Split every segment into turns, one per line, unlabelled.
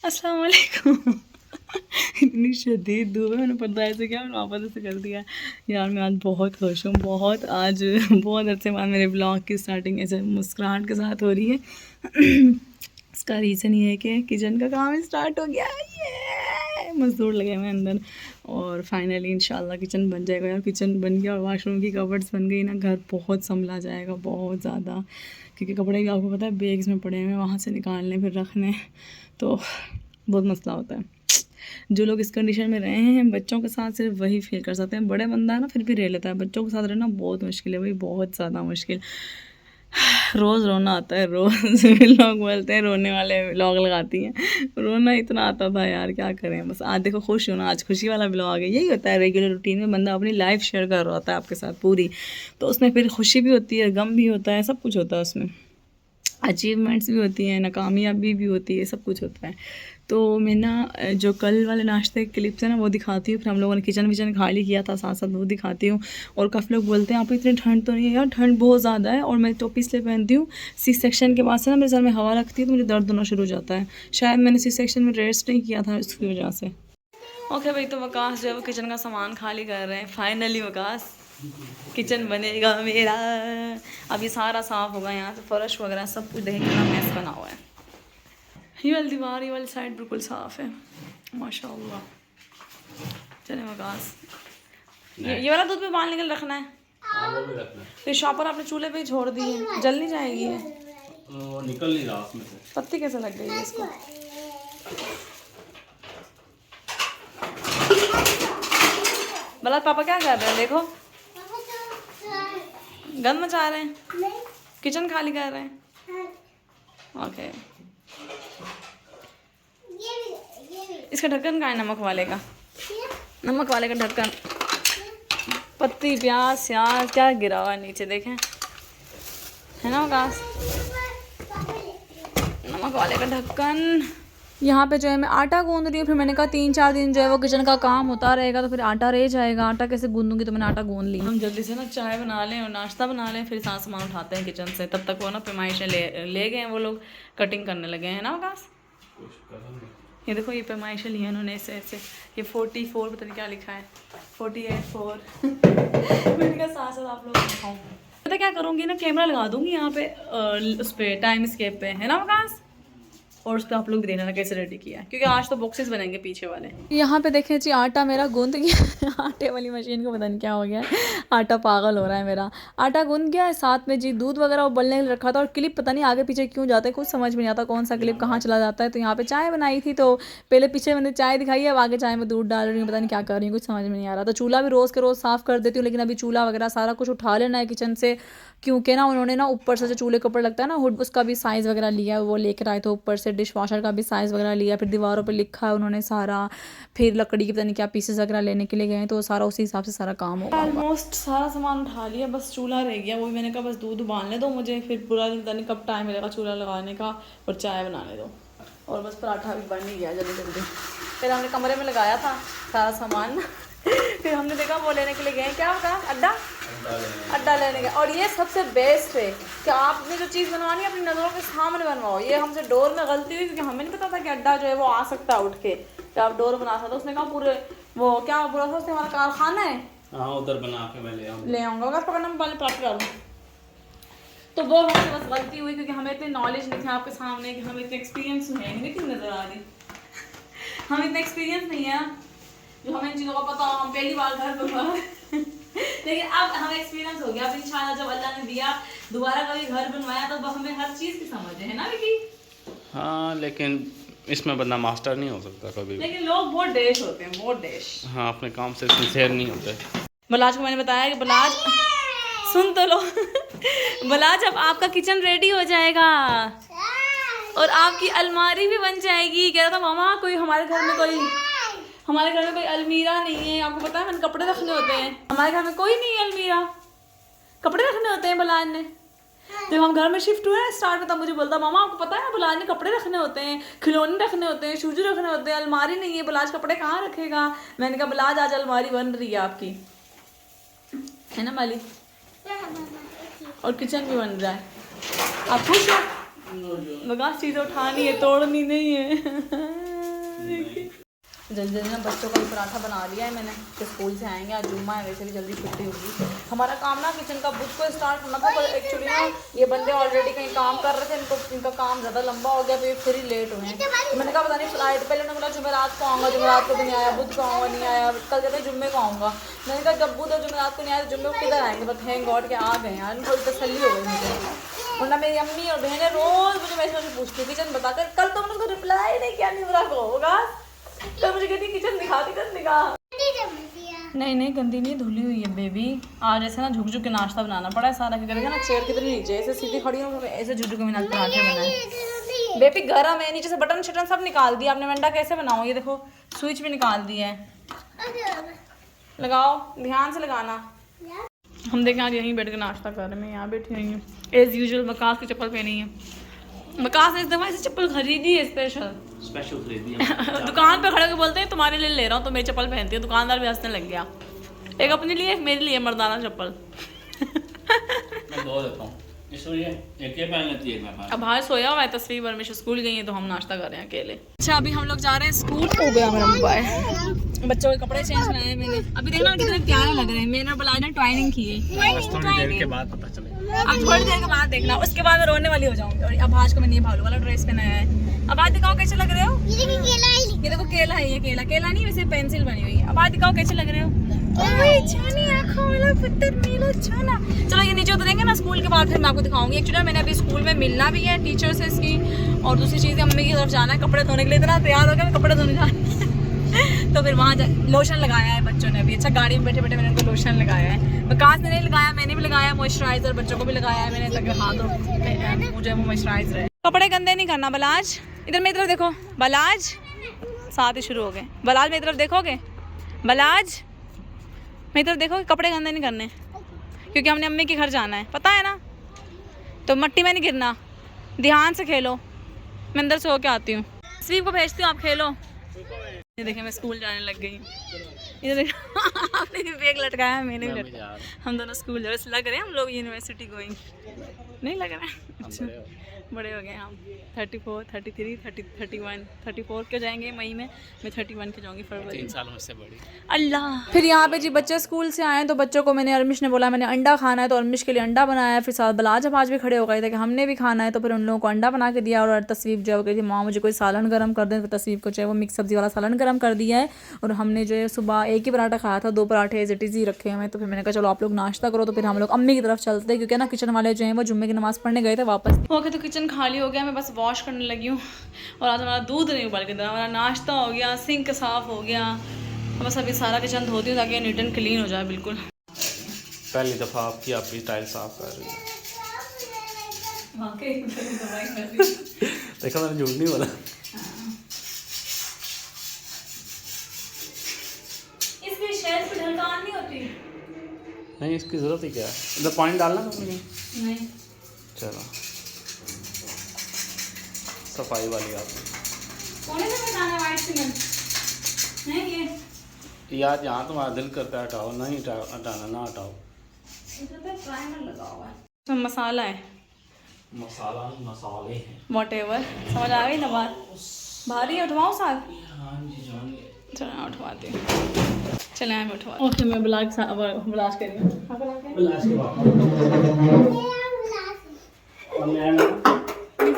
अस्सलाम वालेकुम। इतनी शदीद धूप है, मैंने पर्दा ऐसे किया, मैंने वापस ऐसे कर दिया। यार मैं आज बहुत खुश हूँ, बहुत आज बहुत अच्छे बाद मेरे ब्लॉग की स्टार्टिंग ऐसे मुस्कुराहट के साथ हो रही है। इसका रीज़न ये है कि किचन का काम स्टार्ट हो गया है, ये मज़दूर लगे हुए हैं अंदर और फाइनली इंशाल्लाह किचन बन जाएगा। यार किचन बन गया और वाशरूम की कवर्ड्स बन गई ना, घर बहुत संभला जाएगा, बहुत ज़्यादा। क्योंकि कपड़े भी आपको पता है बैग्स में पड़े हुए हैं, वहाँ से निकालने फिर रखने, तो बहुत मसला होता है। जो लोग इस कंडीशन में रहे हैं बच्चों के साथ सिर्फ वही फील कर सकते हैं। बड़े बंदा है ना फिर भी रह लेता है, बच्चों के साथ रहना बहुत मुश्किल है भाई, बहुत ज़्यादा मुश्किल। रोज़ रोना आता है, रोज़ लोग बोलते हैं रोने वाले व्लॉग लगाती हैं, रोना इतना आता था यार, क्या करें। बस आज देखो खुश हो ना, आज खुशी वाला व्लॉग है। यही होता है रेगुलर रूटीन में, बंदा अपनी लाइफ शेयर कर रहा होता है आपके साथ पूरी, तो उसमें फिर खुशी भी होती है, गम भी होता है, सब कुछ होता है उसमें। अचीवमेंट्स भी होती हैं, नाकामयाबी भी होती है, सब कुछ होता है। तो मैं ना जो कल वाले नाश्ते के क्लिप्स है ना वो दिखाती हूँ, फिर हम लोगों ने किचन विचन खाली किया था, साथ साथ वो दिखाती हूँ। और काफ़ी लोग बोलते हैं आप इतनी ठंड तो नहीं है। यार ठंड बहुत ज़्यादा है, और मैं टोपी इसलिए पहनती हूँ, सी सेक्शन के बाद से ना मेरे सर में हवा लगती है तो मुझे दर्द होना शुरू हो जाता है। शायद मैंने सी सेक्शन में रेस्ट नहीं किया था इसकी वजह से। ओके भाई, तो वकास जो है वो किचन का सामान खाली कर रहे हैं। फाइनली वकास किचन बनेगा मेरा। अभी सारा साफ़ होगा, यहाँ से फर्श वगैरह सब कुछ देखें कितना मैस बना हुआ है। ये वाली दीवार, ये वाली साइड बिल्कुल साफ़ है माशाल्लाह। चले वकास, ये वाला दूध भी बाल निकल रखना है।
वो भी रखना है।
फिर शॉपर आपने चूल्हे पे ही छोड़ दी है, जल नहीं जाएगी है?
वो निकल नहीं रहा उसमें से।
पत्ती कैसे लग गई है इसको? भला पापा क्या कर रहे हैं? देखो गंद मचा रहे हैं, किचन खाली कर रहे हैं। ओके, इसका ढक्कन कहाँ है? नमक वाले का, नमक वाले का ढक्कन। पत्ती प्याज श्याज क्या गिरा हुआ है नीचे, देखें है ना वकास। नमक वाले का ढक्कन। यहाँ पे जो है मैं आटा गूंद रही हूँ, फिर मैंने कहा 3-4 दिन जो है वो किचन का काम होता रहेगा तो फिर आटा रह जाएगा, आटा कैसे गूंदूंगी, तो मैंने आटा गूंद लिया। हम जल्दी से ना चाय बना लें और नाश्ता बना लें, फिर साथ सामान उठाते हैं किचन से। तब तक वो ना पैमाइशें ले गए हैं, वो लोग कटिंग करने लगे हैं ना वकास। ये देखो, ये पैमाइशें ली हैं उन्होंने ऐसे ऐसे, ये 44 पता नहीं क्या लिखा है, 48-4। मैंने कहा साथ साथ आप लोग दिखाऊँ। पता क्या करूँगी ना, कैमरा लगा दूँगी यहाँ पे उस पर टाइम स्केप पे, है ना वकास, और उस पर आप लोग भी देखना कैसे रेडी किया है, क्योंकि आज तो बॉक्सेस बनेंगे पीछे वाले। यहाँ पे देखें जी, आटा मेरा गूंद गया। आटे वाली मशीन को पता नहीं क्या हो गया है, आटा पागल हो रहा है मेरा। आटा गूंद गया है, साथ में जी दूध वगैरह उबलने के लिए रखा था, और क्लिप पता नहीं आगे पीछे क्यों जाता है, कुछ समझ में नहीं आता कौन सा क्लिप कहाँ चला जाता है। तो यहाँ पे चाय बनाई थी, तो पहले पीछे मैंने चाय दिखाई है, अब आगे चाय में दूध डाल रही हूँ, पता नहीं क्या कर रही हूँ, कुछ समझ में नहीं आ रहा। तो चूल्हा भी रोज़ के रोज़ साफ़ कर देती हूँ, लेकिन अभी चूल्हा वगैरह सारा कुछ उठा लेना है किचन से, क्योंकि ना उन्होंने ना ऊपर से जो चूल्हे के ऊपर लगता है ना हुड, उसका भी साइज़ वगैरह लिया, वो लेकर आए थे ऊपर से। डिश वॉशर का भी साइज़ वगैरह लिया, फिर दीवारों पे लिखा है उन्होंने सारा, फिर लकड़ी की पता नहीं क्या पीसेस वगैरह लेने के लिए गए, तो सारा उसी हिसाब से सारा काम होगा। ऑलमोस्ट सारा सामान उठा लिया, बस चूल्हा रह गया, वो भी मैंने कहा बस दूध उबालने दो मुझे, फिर पूरा दिन पता नहीं कब टाइम मिलेगा चूल्हा लगाने का, और चाय बनाने दो, और बस पराठा भी बन ही गया जल्दी जल्दी। फिर हमने कमरे में लगाया था सारा सामान। फिर हमने देखा वो लेने के लिए गए, क्या होगा, अड्डा लेने गए। और ये सबसे बेस्ट है कि आपने जो चीज़ बनवानी है अपनी नज़रों के सामने बनवाओ। ये हमसे डोर में गलती हुई, क्योंकि हमें नहीं पता था कि अड्डा जो है वो आ सकता है उठ के, कि आप डोर बना सकते। उसने कहा पूरे वो क्या पूरा था, उसने हमारा कारखाना है,
हाँ उधर बना के मैं ले
आऊँगा, अगर पकड़ना मैं पहले प्राप्त करूँ। तो वो हमसे बस गलती हुई, क्योंकि हमें इतनी नॉलेज नहीं थी आपके सामने, कि हमें इतने एक्सपीरियंस है नहीं, क्यों नज़र आ रही, हमें इतना एक्सपीरियंस नहीं है जो हमें इन चीज़ों का पता हो। हम पहली बार घर बनवा लेकिन अब हमें एक्सपीरियंस हो गया। अब इंशाल्लाह जब अल्लाह ने दिया दोबारा कभी घर बनवाया तो हमें हर चीज़ की समझ है ना विकी।
हाँ लेकिन इसमें बंदा मास्टर नहीं हो सकता कभी भी।
लेकिन लोग बहुत डेश होते हैं, बहुत डेश।
हाँ अपने काम से सिंसेयर नहीं होते।
बलाज को मैंने बताया कि बलाज सुन तो लो। बलाज अब आपका किचन रेडी हो जाएगा और आपकी अलमारी भी बन जाएगी। कह रहा था मामा कोई हमारे घर में कोई अलमीरा नहीं है, आपको पता है मैंने कपड़े रखने होते हैं, हमारे घर में कोई नहीं है अलमीरा, कपड़े रखने होते हैं। बलाज ने जब हम घर में शिफ्ट हुए स्टार्ट में, तब मुझे बोलता मामा आपको पता है बलाज ने कपड़े रखने होते हैं, खिलौने रखने होते हैं, शूज रखने होते हैं, अलमारी नहीं है, बलाज कपड़े कहाँ रखेगा। मैंने कहा बलाज आज अलमारी बन रही है आपकी, है ना माली, और किचन भी बन रहा है। आप खुश हो? बगास चीज़ें उठानी है, तोड़नी नहीं है। जल्दी जल्दी ना बच्चों का भी पराठा बना लिया है मैंने कि स्कूल से आएंगे, आज जुम्मा है, वैसे भी जल्दी छुट्टी होगी। हमारा काम ना किचन का बुक को स्टार्ट होना था, पर एक्चुअली ना ये बंदे ऑलरेडी कहीं काम कर रहे थे, इनका काम ज़्यादा लंबा हो गया, तो ये फिर ही लेट हुए हैं। तो मैंने कहा पता नहीं फ्लाइट, पहले उन्होंने बोला जुमेरात को आऊँगा, जुमेरात को भी नहीं आया, बुध को आऊँगा नहीं आया, कल कहते हैं जुम्मे को आऊँगा। मैंने कहा जब बुध और जुमेरात को नहीं आया तो जुम्मे को किधर आएंगे, बट थैंक गॉड के आ गए यार, थोड़ी तसल्ली हो गई मुझे। वरना मेरी अम्मी और बहनें रोज़ मुझे मैसेज में पूछती किचन बताकर, कल तो मैंने उसको रिप्लाई नहीं किया, नहीं बुरा होगा, कल मुझे कहती किचन दिखा, किचन दिखा। नहीं गंदी नहीं, धुली हुई है बेबी। आज ऐसे ना झुक झुक के नाश्ता बनाना पड़ा है सारा, क्या करेगा ना चेयर कितनी नीचे, ऐसे सीधी खड़ी हूँ, ऐसे झुक झुक के मैंने पराठे बनाए। बेबी गरम है, नीचे से बटन शटन सब निकाल दिया आपने, वंडा कैसे बनाओ, ये देखो स्विच भी निकाल दिया है, लगाओ ध्यान से लगाना। हम देखें आज यहीं बैठ के नाश्ता कर रहे हैं, मैं यहाँ बैठी हुई हूँ एज यूजुअल। बकास की चप्पल पहनी है, बकास ने इस दफ़ा ऐसी चप्पल खरीदी है स्पेशल
खरीदी है।
दुकान पे खड़े होकर बोलते हैं तुम्हारे लिए ले रहा हूँ, तो मेरी चप्पल पहनती है, दुकानदार भी हंसने लग गया। एक अपने लिए, एक मेरे लिए मर्दाना चप्पल।
मैं दो देता हूँ, इसलिए एक ये पहन लेती है, एक मैं पहन।
अब बाहर सोया हुआ है, तस्वीर और मिशा स्कूल गई है, तो हम नाश्ता कर रहे हैं अकेले। अच्छा अभी हम लोग जा रहे हैं स्कूल। हो गया मेरा मोबाइल, बच्चों के कपड़े चेंज कराए हैं मैंने। अभी देखना कितने प्यारे लग रहे हैं, मैंने बुलाया ना ट्वाइनिंग की है,
थोड़ी देर के बाद पता चलेगा।
अब थोड़ी देर के बाद देखना, उसके बाद मैं रोने वाली हो जाऊंगी। और अब आज को मैंने ये भालू वाला ड्रेस पहनाया है। अब आज दिखाओ कैसे लग रहे हो, ये देखो केला है, ये केला नहीं वैसे पेंसिल बनी हुई है। अब आज दिखाओ कैसे लग रहे हो, चलो ये नीचे उतरेंगे ना स्कूल के बाद, फिर मैं आपको दिखाऊंगी। एक्चुअली मैंने अभी स्कूल में मिलना भी है टीचर से इसकी, और दूसरी चीज़ अम्मी की तरफ जाना है कपड़े धोने के लिए। इतना तैयार हो गया मैं कपड़े धोने जाना तो फिर वहाँ लोशन लगाया है बच्चों ने भी। अच्छा गाड़ी में बैठे बैठे मैंने उनको लोशन लगाया है, विकास ने नहीं लगाया, मैंने भी लगाया मॉइस्चराइजर, बच्चों को भी लगाया है मैंने, ताकि हाथ और मुझे वो मॉइस्चराइज रहे। कपड़े गंदे नहीं करना बलाज, इधर मेरी तरफ देखो बलाज, साथ ही शुरू हो गए। बलाज मेरी तरफ देखोगे, बलाज मेरी तरफ देखो, कपड़े गंदे नहीं करने, क्योंकि हमने अम्मी के घर जाना है, पता है ना, तो मिट्टी में नहीं गिरना, ध्यान से खेलो। मैं अंदर से होके आती हूँ, स्वीप को भेजती हूँ, आप खेलो। ये देखिए मैं स्कूल जाने लग गई, ये देखो आपने भी बैग लटकाया है, मैंने भी लटकाया, हम दोनों स्कूल जा रहे, लग रहे हैं हम लोग यूनिवर्सिटी गोइंग, नहीं लग रहा है। अच्छा बड़े हो गए हम, 34, 33, 30, 31, 34 के जाएंगे मई में, मैं 31 के जाऊंगी फरवरी।
3 साल मुझसे बड़ी।
अल्लाह। फिर यहाँ पे जी बच्चे स्कूल से आए, तो बच्चों को मैंने, अर्मिश ने बोला मैंने अंडा खाना है, तो अर्मिश के लिए अंडा बनाया। फिर साथ बलाज अब आज भी खड़े हो गए थे कि हमने भी खाना है, तो फिर उन लोगों को अंडा बना के दिया। और तस्वीर जो है कि माँ मुझे कोई सालन गर्म कर दें, तो तस्वीर को चाहे वो मिक्स सब्जी वाला सालन गर्म कर दिया है। और हमने जो है सुबह एक ही पराठा खाया था, 2 पराठे एज इट इज़ ही रखे हुए। तो फिर मैंने कहा चलो आप लोग नाश्ता करो, तो फिर हम लोग अम्मी की तरफ चलते, क्योंकि ना किचन वाले जो हैं वो जुम्मे की नमाज़ पढ़ने गए थे वापस। ओके तो किचन खाली हो गया, मैं बस वॉश करने लगी हूँ। और आज हमारा दूध नहीं उबाल के, हमारा नाश्ता हो गया, सिंक साफ़ हो गया, बस अभी सारा किचन धोती हूँ ताकि नीट एंड क्लीन हो जाए बिल्कुल।
पहली दफ़ा आपकी अपनी टाइल साफ कर रही है, देखा मैंने झूठ नहीं बोला।
इसकी शेल्फ पे ढलकान नहीं होती,
नहीं इसकी ज़रूरत ही क्या है, इधर पानी डालना तो
नहीं।
चलो सफाई वाली आपने
कोने से हटाना वाइट सीमेंट नहीं, ये
यार जहाँ तुम्हारा दिल करता है हटाओ, नहीं हटाना ना हटाओ।
इधर पे प्राइमर लगा हुआ है, तो मसाला है,
मसाला नहीं मसाले हैं,
व्हाटएवर। समझ आ गई ना बात, भारी है, उठवाऊँ साथ?
हाँ जी जानिए।
चलो मैं उठवाती हूँ, चले मैं उठवा। ओके मैं ब्लाज कर रही हूँ।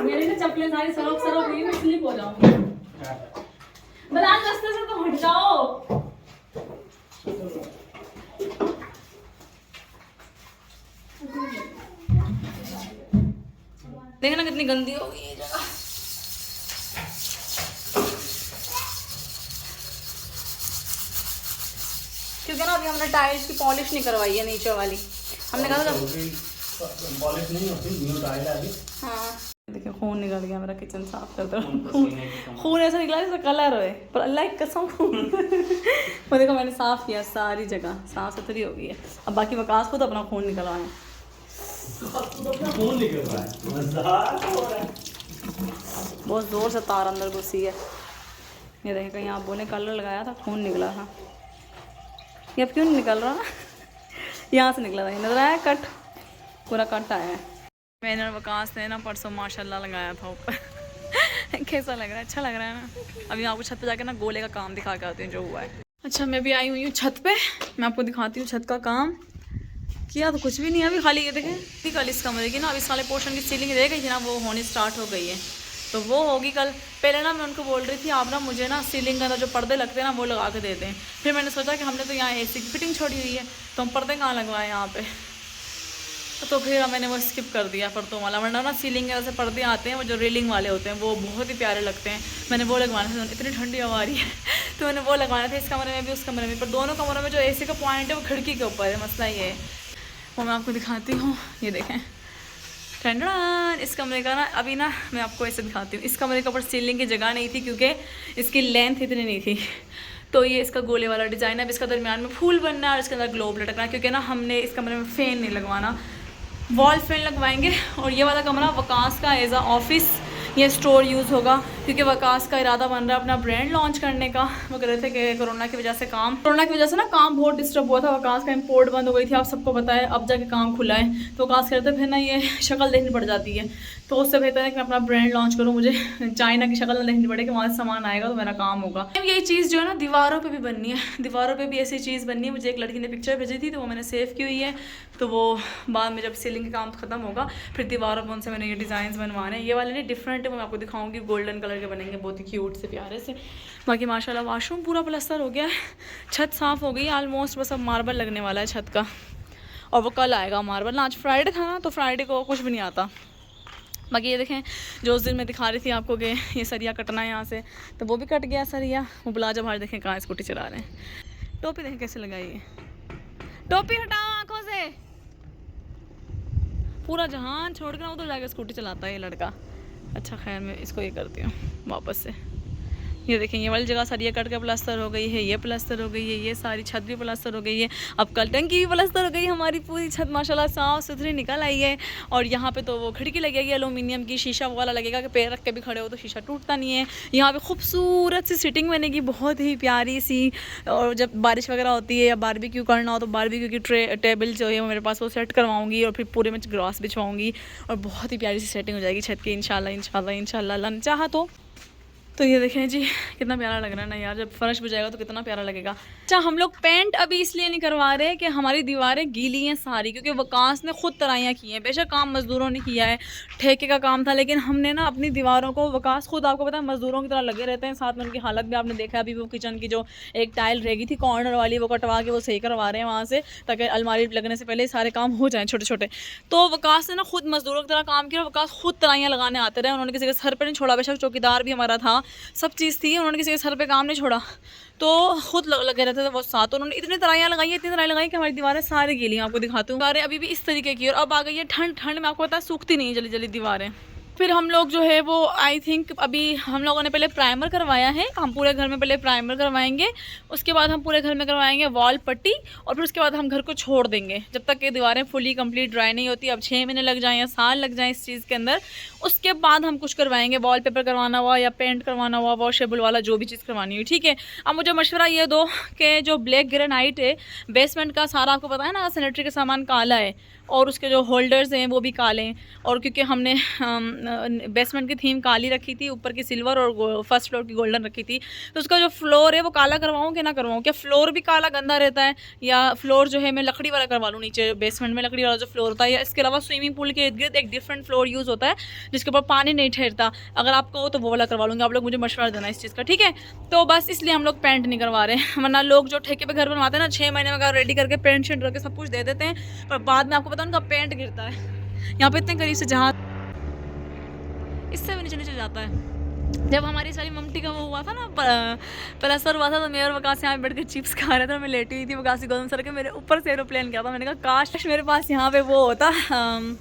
मेरी तो चप्पलें सारी सरक हुई, मैं स्लिप हो जाऊंगी। बलाज रास्ते से तो हट जाओ। देखना कितनी गंदी हो गई ये जगह। क्योंकि ना अभी हमने टाइल्स की पॉलिश नहीं करवाई है नीचे वाली, हमने कहा था
पॉलिश नहीं होती, न्यू टाइल है अभी।
हाँ देखिए खून निकल गया मेरा किचन साफ करते खून ऐसा निकला जैसा कलर है, पर अल्लाह की कसम वो देखो मैंने साफ़ किया, सारी जगह साफ सुथरी हो गई है। अब बाकी वकास खुद अपना खून निकलवाएं,
खून निकल रहा है, मजाक हो रहा है।
बहुत ज़ोर से तार अंदर घुसी है। ये देखें कहीं आप बोले कलर लगाया था खून निकला था, ये अब क्यों नहीं निकल रहा यहाँ से निकला था, ये नजर आया कट, पूरा कट आया है। मैंने और वकास ने ना परसों माशाल्लाह लगाया था ऊपर कैसा लग रहा है? अच्छा लग रहा है ना? अभी मैं आपको छत पे जाके ना गोले का काम दिखा के आती हूँ जो हुआ है। अच्छा मैं भी आई हुई हूँ छत पे, मैं आपको दिखाती हूँ छत का काम। किया तो कुछ भी नहीं है अभी, खाली ये देखें कल इस कमरे की ना अभी साले पोर्शन की सीलिंग रह गई थी ना, वो होनी स्टार्ट हो गई है, तो वो होगी कल। पहले ना मैं उनको बोल रही थी आप ना मुझे ना सीलिंग के अंदर जो पर्दे लगते हैं ना वो लगा के दे दें। फिर मैंने सोचा कि हमने तो यहाँ एसी की फिटिंग छोड़ी हुई है तो हम पर्दे कहाँ लगवाएं यहाँ पे, तो फिर मैंने वो स्किप कर दिया पर्दों वाला। वरना ना सीलिंग के वैसे पर्दे आते हैं वो जो रेलिंग वाले होते हैं वो बहुत ही प्यारे लगते हैं, मैंने वो लगवाने थे। इतनी ठंडी हवा आ रही है तो मैंने वो लगवाने थे इस कमरे में भी उस कमरे में, पर दोनों कमरों में जो एसी का पॉइंट है वो खिड़की के ऊपर है, मसला ये है। वो मैं आपको दिखाती हूँ, ये देखें ठंडा। इस कमरे का ना अभी ना मैं आपको ऐसे दिखाती हूँ, इस कमरे के ऊपर सीलिंग की जगह नहीं थी क्योंकि इसकी लेंथ इतनी नहीं थी, तो ये इसका गोले वाला डिज़ाइन है। अब इसका दरमियान में फूल बनना है और इसके अंदर ग्लोब लटकना है, क्योंकि ना हमने इस कमरे में फ़ैन नहीं लगवाना, वॉल फैन लगवाएंगे। और ये वाला कमरा वकास का एज आ ऑफिस ये स्टोर यूज़ होगा, क्योंकि वकास का इरादा बन रहा है अपना ब्रांड लॉन्च करने का। वो कह रहे थे कि कोरोना की वजह से ना काम बहुत डिस्टर्ब हुआ था, वकास का इंपोर्ट बंद हो गई थी, आप सबको पता है। अब जाके काम खुला है तो वकास कह रहे थे फिर ना ये शक्ल देखनी पड़ जाती है, तो उससे बेहतर है कि मैं अपना ब्रांड लॉन्च करूँ, मुझे चाइना की शक्ल ना देखनी पड़े कि वहाँ से सामान आएगा तो मेरा काम होगा। यही चीज़ जो है ना दीवारों पे भी बननी है, दीवारों पे भी ऐसी चीज़ बननी है। मुझे एक लड़की ने पिक्चर भेजी थी तो वो मैंने सेव की हुई है, तो वो बाद में जब सीलिंग का काम ख़त्म होगा फिर दीवारों पर उनसे मैंने ये डिज़ाइन बनवाने हैं। ये वाले नहीं डिफरेंट है, वो मैं आपको दिखाऊंगी, गोल्डन कलर के बनेंगे, बहुत ही क्यूट से प्यारे से। बाकी माशाल्लाह वाशरूम पूरा प्लास्टर हो गया है, छत साफ़ हो गई ऑलमोस्ट, बस अब मार्बल लगने वाला है छत का, और वो कल आएगा मार्बल। आज फ्राइडे था ना तो फ्राइडे को कुछ भी नहीं आता। बाकी ये देखें जो उस दिन मैं दिखा रही थी आपको कि ये सरिया कटना है यहाँ से, तो वो भी कट गया सरिया। वो बुलाजा भाई देखें कहाँ स्कूटी चला रहे हैं। टोपी देखें कैसे लगाई है, टोपी हटाओ आंखों से, पूरा जहान छोड़ कर वो तो जाके स्कूटी चलाता है ये लड़का। अच्छा खैर मैं इसको ये करती हूँ वापस से। ये देखें ये वाली जगह सरिया कट के प्लास्टर हो गई है, ये प्लास्टर हो गई है, ये सारी छत भी प्लास्टर हो गई है, अब कल टंकी भी प्लास्टर हो गई है। हमारी पूरी छत माशाल्लाह साफ़ सुथरी निकल आई है। और यहाँ पे तो वो खिड़की लगेगी एलुमिनियम की, शीशा वाला लगेगा कि पैर रख के भी खड़े हो तो शीशा टूटता नहीं है। यहाँ पे खूबसूरत सी सिटिंग बनेगी, बहुत ही प्यारी सी। और जब बारिश वगैरह होती है या बारबेक्यू करना हो तो बारबेक्यू की टेबल जो है वो मेरे पास वो सेट करवाऊँगी और फिर पूरे में ग्रास बिछवाऊँगी और बहुत ही प्यारी सी सेटिंग हो जाएगी छत की इंशाल्लाह अल्लाह ने चाहा तो ये देखें जी कितना प्यारा लग रहा है ना यार, जब फर्श बिछाएगा तो कितना प्यारा लगेगा। अच्छा हम लोग पेंट अभी इसलिए नहीं करवा रहे कि हमारी दीवारें गीली हैं सारी, क्योंकि वकास ने खुद तराइयाँ की हैं। बेशक काम मज़दूरों ने किया है, ठेके का काम था, लेकिन हमने ना अपनी दीवारों को, वकास खुद आपको पता है मज़दूरों की तरह लगे रहते हैं, साथ में उनकी हालत भी आपने देखा। अभी वो किचन की जो एक टाइल रह गई थी कॉर्नर वाली वो कटवा के वो सही करवा रहे हैं वहाँ से, ताकि अलमारी लगने से पहले सारे काम हो जाएँ छोटे छोटे। तो वकास ने ना खुद मज़दूरों की तरह काम किया, वकास खुद तराइयाँ लगाने आते रहे, उन्होंने किसी के सर पर नहीं छोड़ा। बेशक चौकीदार भी हमारा था, सब चीज़ थी, उन्होंने किसी के सर पे काम नहीं छोड़ा, तो खुद लगे रहते थे वो साथ। उन्होंने इतनी तराइयाँ लगाई कि हमारी दीवारें सारी गीली हैं। आपको दिखाती हूँ दीवारें अभी भी इस तरीके की, और अब आ गई है ठंड में आपको पता है सूखती नहीं जल्दी जल्दी दीवारें। फिर हम लोग जो है वो आई थिंक अभी हम लोगों ने पहले प्राइमर करवाया है, हम पूरे घर में पहले प्राइमर करवाएंगे, उसके बाद हम पूरे घर में करवाएंगे वॉल पट्टी, और फिर उसके बाद हम घर को छोड़ देंगे जब तक ये दीवारें फुली कंप्लीट ड्राई नहीं होती। अब 6 महीने लग जाएँ या साल लग जाएँ इस चीज़ के अंदर, उसके बाद हम कुछ करवाएंगे, वॉल पेपर करवाना हुआ या पेंट करवाना हुआ, वॉशेबल वाला जो भी चीज़ करवानी हुई, ठीक है। अब मुझे मशवरा ये दो कि जो ब्लैक ग्रेनाइट है बेसमेंट का सारा, आपको पता है ना सैनिटरी का सामान काला है और उसके जो होल्डर्स हैं वो भी काले हैं, और क्योंकि हमने बेसमेंट की थीम काली रखी थी, ऊपर की सिल्वर और फर्स्ट फ्लोर की गोल्डन रखी थी, तो उसका जो फ्लोर है वो काला करवाऊँ कि ना करवाऊँ? क्या फ्लोर भी काला गंदा रहता है, या फ्लोर जो है मैं लकड़ी वाला करवा लूँ नीचे बेसमेंट में लकड़ी वाला जो फ्लोर होता है, या इसके अलावा स्विमिंग पूल के इर्द गिर्द एक डिफरेंट फ्लोर यूज़ होता है जिसके ऊपर पानी नहीं ठहरता, अगर आपको हो तो वो वाला करवा लूँगी। आप लोग मुझे मशवरा देना इस चीज़ का, ठीक है। तो बस इसलिए हम लोग पेंट नहीं करवा रहे हैं, वरना लोग जो ठेके पे घर बनवाते हैं ना 6 महीने में अगर रेडी करके पेंट शेंट करके सब कुछ दे देते हैं, पर बाद में आपको पता है उनका पेंट गिरता है। यहाँ पे इतने करीब से जहाँ इससे भी नीचे नीचे जाता है। जब हमारी सारी ममटी का वो हुआ था ना प्लास्टर हुआ था, तो मैं और वकास यहाँ बैठ के चिप्स खा रहे थे, मैं लेटी हुई थी, वकासी गौतम सर के मेरे ऊपर से एरोप्लेन गया था। मैंने कहा काश मेरे पास यहाँ पे वो होता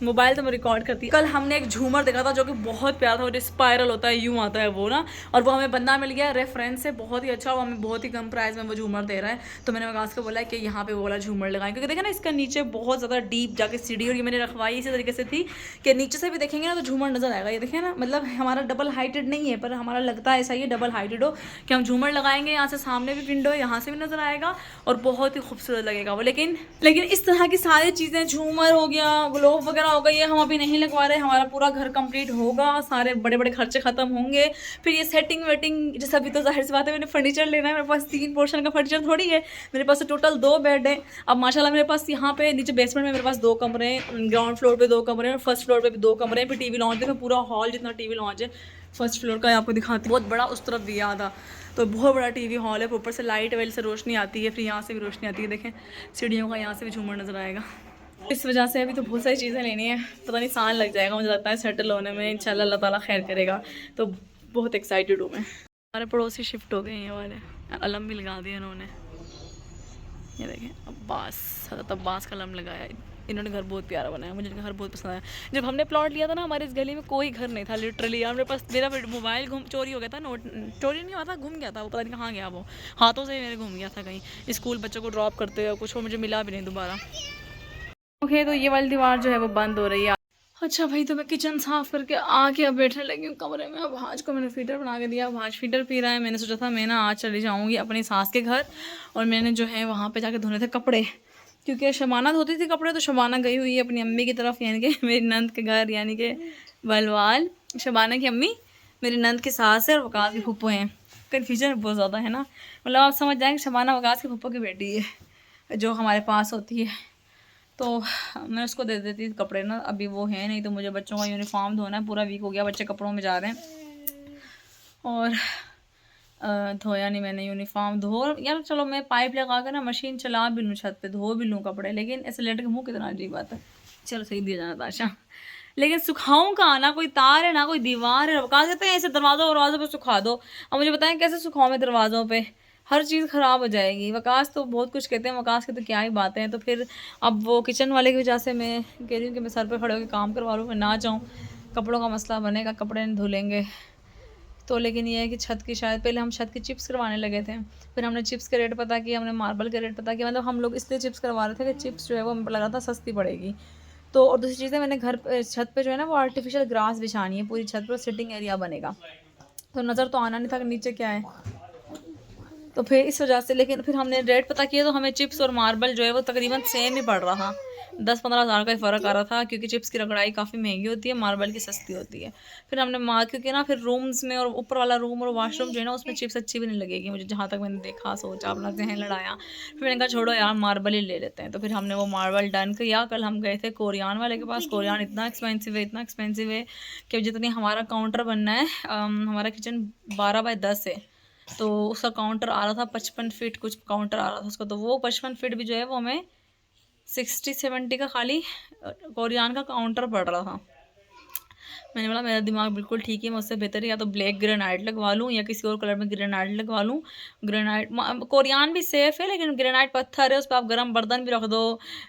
मोबाइल तो मैं रिकॉर्ड करती। कल हमने एक झूमर देखा था जो कि बहुत प्यारा था, वो स्पायरल होता है, यूँ आता है वो ना, और वो हमें बंदा मिल गया रेफरेंस से, बहुत ही अच्छा, वो हमें बहुत ही कम प्राइस में वो झूमर दे रहा है। तो मैंने वकास को बोला कि यहाँ पे वो वाला झूमर लगाएं, क्योंकि देखा ना इसका नीचे बहुत ज़्यादा डीप जाके सीढ़ी, और ये मैंने रखवाई इसी तरीके से थी कि नीचे से भी देखेंगे ना तो झूमर नजर आएगा। ये देखें ना, मतलब हमारा डबल हाइटेड नहीं है पर हमारा लगता है ऐसा ही डबल हाइटेड हो कि हम झूमर लगाएंगे, यहाँ से सामने भी विंडो है, यहाँ से भी नज़र आएगा और बहुत ही खूबसूरत लगेगा वो। लेकिन इस तरह की सारी चीज़ें, झूमर हो गया, ग्लोब वगैरह हो गया, ये हम अभी नहीं लगवा रहे। हमारा पूरा घर कंप्लीट होगा, सारे बड़े बड़े खर्चे ख़त्म होंगे, फिर ये सेटिंग वेटिंग। जैसे अभी तो जाहिर सी बात है मैंने फर्नीचर लेना है, मेरे पास 3 पोर्शन का फर्नीचर थोड़ी है, मेरे पास टोटल 2 बेड है। अब माशाल्लाह मेरे पास यहाँ पे नीचे बेसमेंट में मेरे पास 2 कमरे हैं, ग्राउंड फ्लोर पे 2 कमरे हैं और फर्स्ट फ्लोर पे भी 2 कमरे हैं। फिर टीवी लॉन्च है, पूरा हॉल जितना टीवी लॉन्च है फर्स्ट फ्लोर का आपको दिखाती, बहुत बड़ा उस तरफ दिया था, तो बहुत बड़ा टीवी हॉल है। ऊपर से लाइट वेल से रोशनी आती है, फिर यहाँ से भी रोशनी आती है, देखें सीढ़ियों का यहाँ से भी झूमर नज़र आएगा। इस वजह से अभी तो बहुत सारी चीज़ें लेनी है, पता नहीं साल लग जाएगा मुझे लगता है सेटल होने में। इंशाल्लाह अल्लाह ताला खैर करेगा, तो बहुत एक्साइटेड हूँ मैं। हमारे पड़ोसी शिफ्ट हो गए हैं, ये वाले अलम भी लगा दिया इन्होंने, ये देखें अब्बास, हज़रत अब्बास का अलम लगाया। इन्होंने घर बहुत प्यारा बनाया, मुझे इनका घर बहुत पसंद आया। जब हमने प्लॉट लिया था ना, हमारे इस गली में कोई घर नहीं था लिटरली यार। मेरे पास मेरा मोबाइल चोरी हो गया था, नोट चोरी नहीं हुआ था, घूम गया था वो, पता नहीं कहाँ गया वो, हाथों से मेरे घूम गया था कहीं, स्कूल बच्चों को ड्रॉप करते हुए कुछ, वो मुझे मिला भी नहीं दोबारा। ओके, तो ये वाली दीवार जो है वो बंद हो रही है। अच्छा भाई, तो मैं किचन साफ़ करके आके अब बैठने लगी हूँ कमरे में। अब भाज को मैंने फीडर बना के दिया, भाज फीडर पी रहा है। मैंने सोचा था मैं ना आज चली जाऊँगी अपनी सास के घर, और मैंने जो है वहाँ पे जाके धोने थे कपड़े, क्योंकि शबाना धोती थी कपड़े, तो शबाना गई हुई है अपनी अम्मी की तरफ, यानी कि मेरी नंद के घर, यानी कि बलवाल। शबाना की अम्मी मेरी नंद की सास है और वकास की फूफो हैं। कन्फ्यूजन बहुत ज़्यादा है ना, मतलब आप समझ जाएंगे शबाना वकास की फूफो की बेटी है जो हमारे पास होती है। तो मैं उसको दे देती कपड़े ना, अभी वो है नहीं, तो मुझे बच्चों का यूनिफॉर्म धोना है, पूरा वीक हो गया, बच्चे कपड़ों में जा रहे हैं और धोया नहीं मैंने यूनिफॉर्म। धो यार चलो मैं पाइप लगा कर ना मशीन चला भी लूँ, छत पे धो भी लूँ कपड़े, लेकिन ऐसे लेट के मुँह कितना अजीब बात है। चलो सही दिया जाना ताशा, लेकिन सुखाऊँ कहाँ, ना कोई तार है ना कोई दीवार है। कहाँ कहते हैं ऐसे दरवाज़ों पे सुखा दो, अब मुझे बताएं कैसे सुखाऊँ मैं दरवाज़ों पे, हर चीज़ ख़राब हो जाएगी। वकास तो बहुत कुछ कहते हैं, वकास के तो क्या ही बातें हैं। तो फिर अब वो किचन वाले की वजह से मैं कह रही हूँ कि मैं सर पे खड़े होकर काम करवा लूँ, मैं ना चाहूँ, कपड़ों का मसला बनेगा, कपड़े नहीं धुलेंगे तो। लेकिन ये है कि छत की, शायद पहले हम छत की चिप्स करवाने लगे थे, फिर हमने चिप्स के रेट पता किया, हमने मार्बल के रेट पता किया, मतलब हम लोग इसलिए चिप्स करवा रहे थे कि चिप्स जो है वो हमें लगा था सस्ती पड़ेगी। तो और दूसरी चीज़ है, मैंने घर छत पे जो है ना वो आर्टिफिशियल ग्रास बिछानी है पूरी छत पर, सिटिंग एरिया बनेगा, तो नज़र तो आना नहीं था कि नीचे क्या है, तो फिर इस वजह से। लेकिन फिर हमने रेट पता किया तो हमें चिप्स और मार्बल जो है वो तकरीबन सेम ही पड़ रहा था, 10-15 हज़ार का ही फ़र्क आ रहा था, क्योंकि चिप्स की रगड़ाई काफ़ी महंगी होती है, मार्बल की सस्ती होती है। फिर हमने क्योंकि ना फिर रूम्स में और ऊपर वाला रूम और वाशरूम जो है ना उसमें चिप्स अच्छी भी नहीं लगेगी मुझे, जहाँ तक मैंने देखा, सोचा, अपना जहन लड़ाया, फिर मैंने कहा छोड़ो यार मार्बल ही ले लेते हैं। तो फिर हमने वो मार्बल डन किया। कल हम गए थे कोरियान वाले के पास, कोरियान इतना एक्सपेंसिव है कि जितनी हमारा काउंटर बनना है, हमारा किचन 12x10 है, तो उसका काउंटर आ रहा था 55 फीट कुछ काउंटर आ रहा था उसका, तो वो 55 फीट भी जो है वो हमें 60-70 का खाली कोरियान का काउंटर पड़ रहा था। मैंने बोला मेरा दिमाग बिल्कुल ठीक है, मैं उससे बेहतर या तो ब्लैक ग्रेनाइट लगवा लूँ या किसी और कलर में ग्रेनाइट लगवा लूँ। ग्रेनाइट कोरियान भी सेफ़ है, लेकिन ग्रेनाइट पत्थर है, उस पर आप गर्म बर्तन भी रख दो,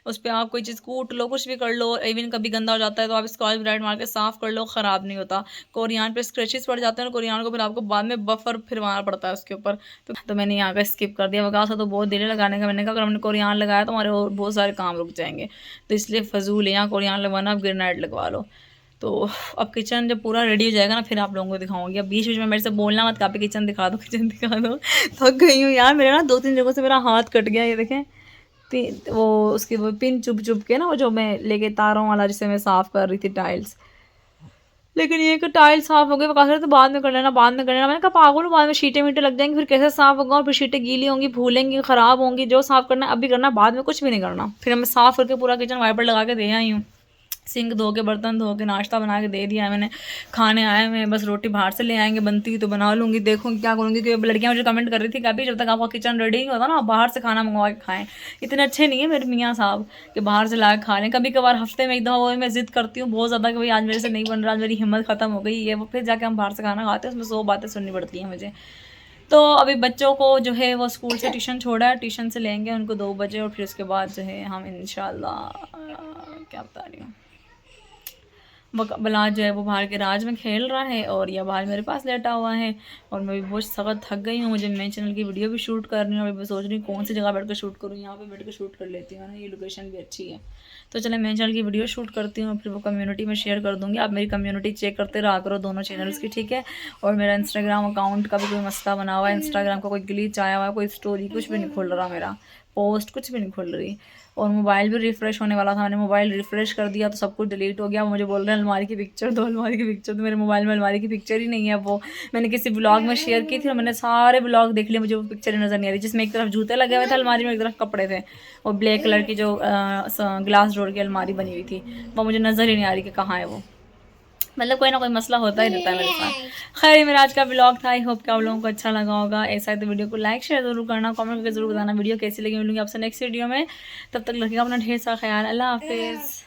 उस पर आप कोई चीज़ कूट लो, कुछ भी कर लो, इवन कभी गंदा हो जाता है तो आप स्कॉच ब्राइट मार के साफ़ कर लो, ख़राब नहीं होता। कोरियान पे स्क्रैचेस पड़ जाते हैं, कोरियान को फिर आपको बाद में बफर फिरवाना पड़ता है उसके ऊपर, तो मैंने यहाँ का स्किप कर दिया। वकास तो बहुत देर लगाने का, मैंने कहा अगर हमने कोरियान लगाया तो हमारे और बहुत सारे काम रुक जाएंगे, तो इसलिए फजूल है यहाँ कोरियान लगवाना, आप ग्रेनाइट लगवा लो। तो अब किचन जब पूरा रेडी हो जाएगा ना फिर आप लोगों को दिखाऊंगी। अब बीच बीच में मेरे से बोलना मत, कापी किचन दिखा दो, किचन दिखा दो। थक गई हूँ यार, मेरा ना 2-3 जगहों से मेरा हाथ कट गया, ये देखें वो उसकी वो पिन चुभ के ना, वो जो मैं लेके तारों वाला जिसे मैं साफ़ कर रही थी टाइल्स, लेकिन ये कि टाइल्स साफ़ हो गए, वकास तो बाद में कर लेना, बाद में कर लेना। मैंने कहा पागल, बाद में शीटें वीटें लग जाएंगी, फिर कैसे साफ़ होगा, और फिर शीटें गीली होंगी, भूलेंगी, ख़राब होंगी, जो साफ़ करना अभी करना, बाद में कुछ भी नहीं करना। फिर मैं साफ़ करके पूरा किचन वाइपर लगा के दे आई हूँ, सिंक धो के, बर्तन धो के, नाश्ता बना के दे दिया है मैंने। खाने आए मैं, बस रोटी बाहर से ले आएंगे, बनती हुई तो बना लूँगी, देखूँगी क्या करूँगी, क्योंकि लड़कियाँ मुझे कमेंट कर रही थी कि अभी जब तक आपका किचन रेडी नहीं होता ना आप बाहर से खाना मंगवा के खाएं। इतने अच्छे नहीं है मेरे मियाँ साहब कि बाहर से ला के खा लें, कभी कभार हफ्ते में एक दफ़ा वो मैं ज़िद करती हूँ बहुत ज़्यादा कि भाई आज मेरे से नहीं बन रहा, आज मेरी हिम्मत ख़त्म हो गई है, वो फिर जाके हम बाहर से खाना खाते हैं, उसमें 100 बातें सुननी पड़ती हैं मुझे। तो अभी बच्चों को जो है वो स्कूल से ट्यूशन छोड़ा है, ट्यूशन से लेंगे उनको 2 बजे, और फिर उसके बाद जो है हम इंशाल्लाह क्या बता रही हूँ, बलाज जो है वो बाहर के राज में खेल रहा है और यह बाहर मेरे पास लेटा हुआ है और मैं भी बहुत सख्त थक गई हूँ। मुझे मेन चैनल की वीडियो भी शूट करनी है। अभी मैं सोच रही हूँ कौन सी जगह बैठ कर शूट करूँ। यहाँ पे बैठ कर शूट कर लेती हूँ ना, ये लोकेशन भी अच्छी है। तो चले मेन चैनल की वीडियो शूट करती हूँ, फिर वो कम्युनिटी में शेयर कर दूँगी। आप मेरी कम्युनिटी चेक करते रहा करो दोनों चैनल्स की, ठीक है। और मेरा इंस्टाग्राम अकाउंट का भी कोई मसला बना हुआ है, इंस्टाग्राम का कोई ग्लिच आया हुआ है, कोई स्टोरी कुछ भी नहीं खुल रहा, मेरा पोस्ट कुछ भी नहीं खुल रही। और मोबाइल भी रिफ़्रेश होने वाला था, मैंने मोबाइल रिफ़्रेश कर दिया तो सब कुछ डिलीट हो गया। मुझे बोल रहे हैं अलमारी की पिक्चर दो, अलमारी की पिक्चर तो मेरे मोबाइल में अलमारी की पिक्चर ही नहीं है। वो मैंने किसी ब्लॉग में शेयर की थी और मैंने सारे ब्लॉग देख लिए, मुझे वो पिक्चर ही नज़र नहीं आ रही, जिसमें एक तरफ जूते लगे हुए थे अलमारी में, एक तरफ कपड़े थे। और ब्लैक कलर की जो ग्लास डोर की अलमारी बनी हुई थी वो मुझे नज़र ही नहीं आ रही कि कहाँ है वो। मतलब कोई ना कोई मसला होता ही रहता है मेरे साथ। खैर मेरा आज का ब्लॉग था, आई होप कि आप लोगों को अच्छा लगा होगा। ऐसा है तो वीडियो को लाइक शेयर जरूर करना, कमेंट करके जरूर बताना वीडियो कैसी लगी। मिलूंगी आपसे नेक्स्ट वीडियो में, तब तक रखिएगा अपना ढेर सारा ख्याल। अल्लाह हाफिज़।